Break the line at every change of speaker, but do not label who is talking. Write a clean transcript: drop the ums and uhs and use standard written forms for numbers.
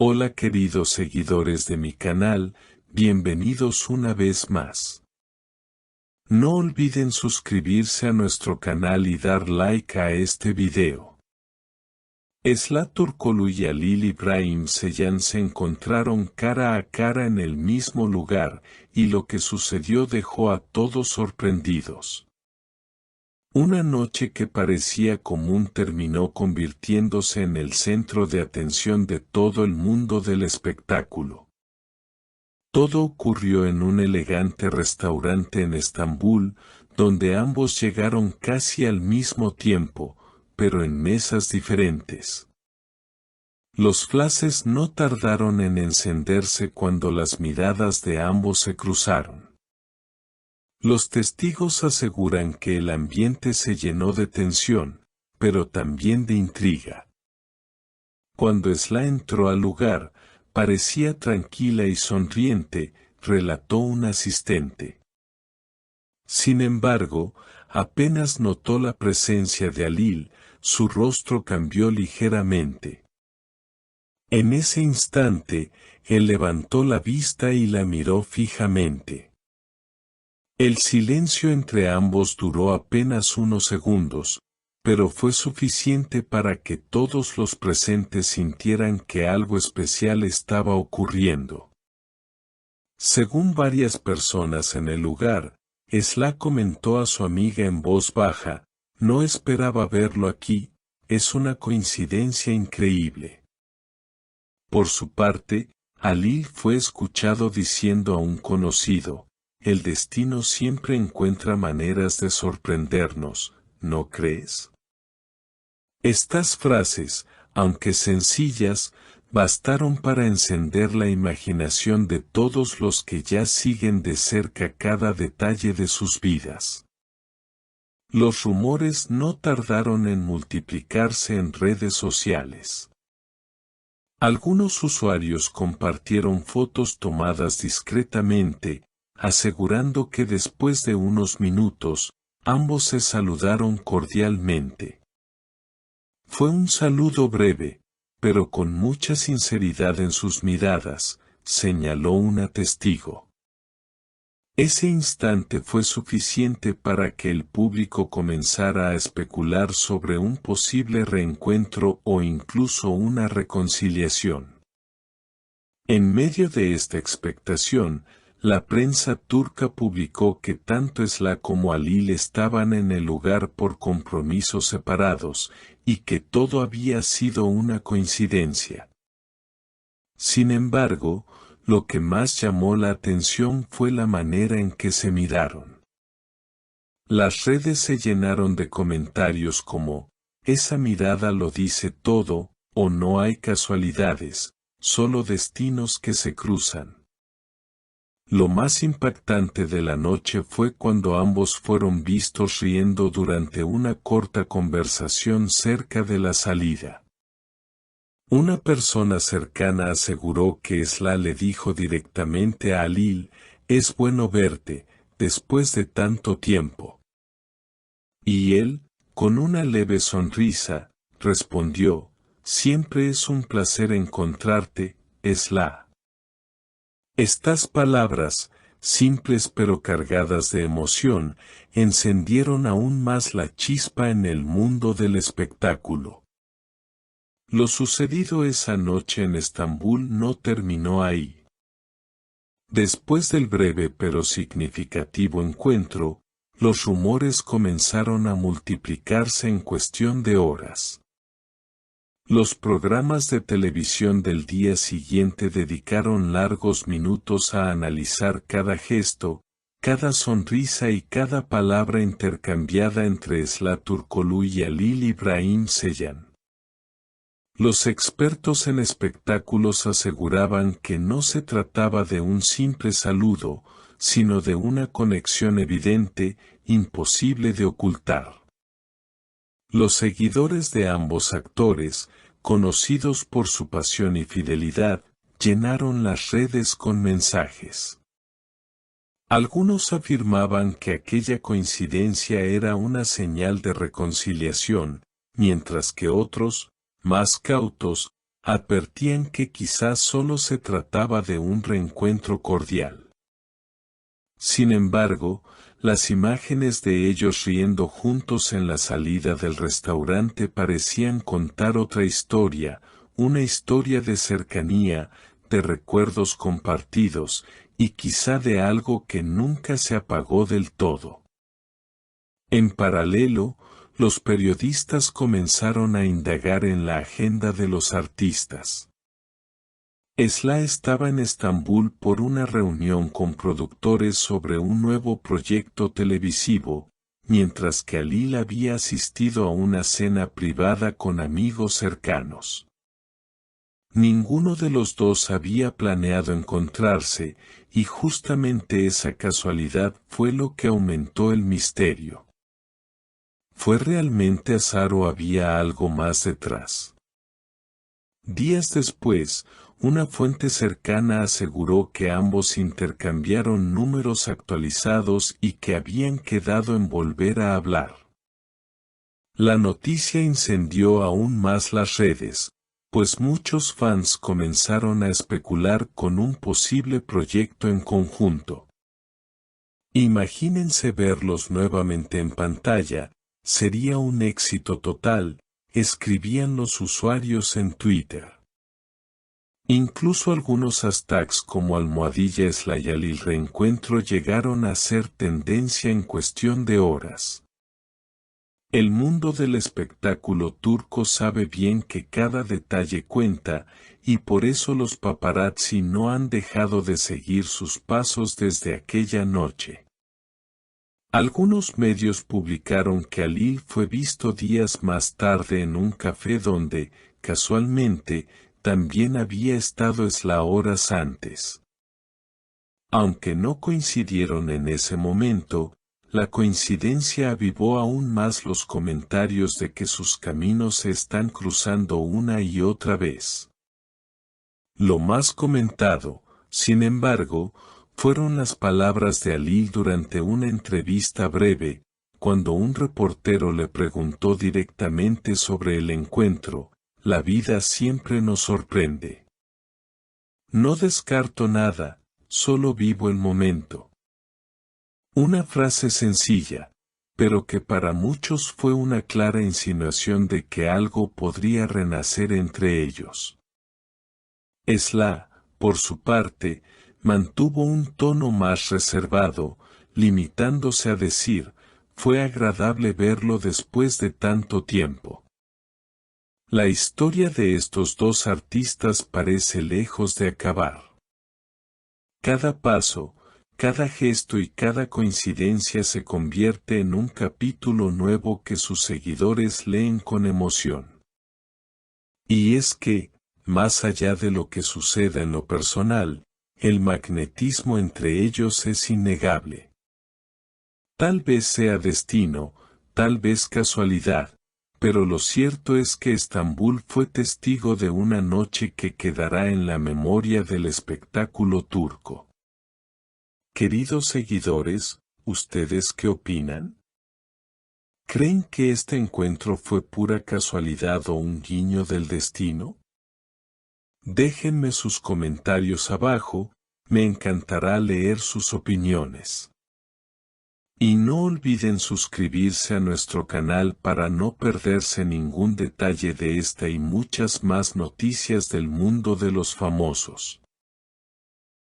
Hola queridos seguidores de mi canal, bienvenidos una vez más. No olviden suscribirse a nuestro canal y dar like a este video. Esla Turkoglu y Halil İbrahim Ceylan se encontraron cara a cara en el mismo lugar, y lo que sucedió dejó a todos sorprendidos. Una noche que parecía común terminó convirtiéndose en el centro de atención de todo el mundo del espectáculo. Todo ocurrió en un elegante restaurante en Estambul, donde ambos llegaron casi al mismo tiempo, pero en mesas diferentes. Los flashes no tardaron en encenderse cuando las miradas de ambos se cruzaron. Los testigos aseguran que el ambiente se llenó de tensión, pero también de intriga. Cuando Esla entró al lugar, parecía tranquila y sonriente, relató un asistente. Sin embargo, apenas notó la presencia de Halil, su rostro cambió ligeramente. En ese instante, él levantó la vista y la miró fijamente. El silencio entre ambos duró apenas unos segundos, pero fue suficiente para que todos los presentes sintieran que algo especial estaba ocurriendo. Según varias personas en el lugar, Esla comentó a su amiga en voz baja, «No esperaba verlo aquí, es una coincidencia increíble». Por su parte, Halil fue escuchado diciendo a un conocido, «El destino siempre encuentra maneras de sorprendernos, ¿no crees?». Estas frases, aunque sencillas, bastaron para encender la imaginación de todos los que ya siguen de cerca cada detalle de sus vidas. Los rumores no tardaron en multiplicarse en redes sociales. Algunos usuarios compartieron fotos tomadas discretamente, asegurando que después de unos minutos, ambos se saludaron cordialmente. Fue un saludo breve, pero con mucha sinceridad en sus miradas, señaló una testigo. Ese instante fue suficiente para que el público comenzara a especular sobre un posible reencuentro o incluso una reconciliación. En medio de esta expectación, la prensa turca publicó que tanto Esla como Halil estaban en el lugar por compromisos separados, y que todo había sido una coincidencia. Sin embargo, lo que más llamó la atención fue la manera en que se miraron. Las redes se llenaron de comentarios como, «Esa mirada lo dice todo», o «No hay casualidades, solo destinos que se cruzan». Lo más impactante de la noche fue cuando ambos fueron vistos riendo durante una corta conversación cerca de la salida. Una persona cercana aseguró que Esla le dijo directamente a Halil, «Es bueno verte, después de tanto tiempo». Y él, con una leve sonrisa, respondió, «Siempre es un placer encontrarte, Esla». Estas palabras, simples pero cargadas de emoción, encendieron aún más la chispa en el mundo del espectáculo. Lo sucedido esa noche en Estambul no terminó ahí. Después del breve pero significativo encuentro, los rumores comenzaron a multiplicarse en cuestión de horas. Los programas de televisión del día siguiente dedicaron largos minutos a analizar cada gesto, cada sonrisa y cada palabra intercambiada entre Esla Turkoglu y Halil İbrahim Ceylan. Los expertos en espectáculos aseguraban que no se trataba de un simple saludo, sino de una conexión evidente, imposible de ocultar. Los seguidores de ambos actores, conocidos por su pasión y fidelidad, llenaron las redes con mensajes. Algunos afirmaban que aquella coincidencia era una señal de reconciliación, mientras que otros, más cautos, advertían que quizás solo se trataba de un reencuentro cordial. Sin embargo, las imágenes de ellos riendo juntos en la salida del restaurante parecían contar otra historia, una historia de cercanía, de recuerdos compartidos, y quizá de algo que nunca se apagó del todo. En paralelo, los periodistas comenzaron a indagar en la agenda de los artistas. Esla estaba en Estambul por una reunión con productores sobre un nuevo proyecto televisivo, mientras que Halil había asistido a una cena privada con amigos cercanos. Ninguno de los dos había planeado encontrarse, y justamente esa casualidad fue lo que aumentó el misterio. ¿Fue realmente azar o había algo más detrás? Días después, una fuente cercana aseguró que ambos intercambiaron números actualizados y que habían quedado en volver a hablar. La noticia incendió aún más las redes, pues muchos fans comenzaron a especular con un posible proyecto en conjunto. Imagínense verlos nuevamente en pantalla, sería un éxito total, escribían los usuarios en Twitter. Incluso algunos hashtags como #Esla y Halil reencuentro llegaron a ser tendencia en cuestión de horas. El mundo del espectáculo turco sabe bien que cada detalle cuenta, y por eso los paparazzi no han dejado de seguir sus pasos desde aquella noche. Algunos medios publicaron que Halil fue visto días más tarde en un café donde, casualmente, también había estado Esla horas antes. Aunque no coincidieron en ese momento, la coincidencia avivó aún más los comentarios de que sus caminos se están cruzando una y otra vez. Lo más comentado, sin embargo, fueron las palabras de Halil durante una entrevista breve, cuando un reportero le preguntó directamente sobre el encuentro: «La vida siempre nos sorprende. No descarto nada, solo vivo el momento». Una frase sencilla, pero que para muchos fue una clara insinuación de que algo podría renacer entre ellos. Esla, por su parte, mantuvo un tono más reservado, limitándose a decir: «Fue agradable verlo después de tanto tiempo». La historia de estos dos artistas parece lejos de acabar. Cada paso, cada gesto y cada coincidencia se convierte en un capítulo nuevo que sus seguidores leen con emoción. Y es que, más allá de lo que suceda en lo personal, el magnetismo entre ellos es innegable. Tal vez sea destino, tal vez casualidad, pero lo cierto es que Estambul fue testigo de una noche que quedará en la memoria del espectáculo turco. Queridos seguidores, ¿ustedes qué opinan? ¿Creen que este encuentro fue pura casualidad o un guiño del destino? Déjenme sus comentarios abajo, me encantará leer sus opiniones. Y no olviden suscribirse a nuestro canal para no perderse ningún detalle de esta y muchas más noticias del mundo de los famosos.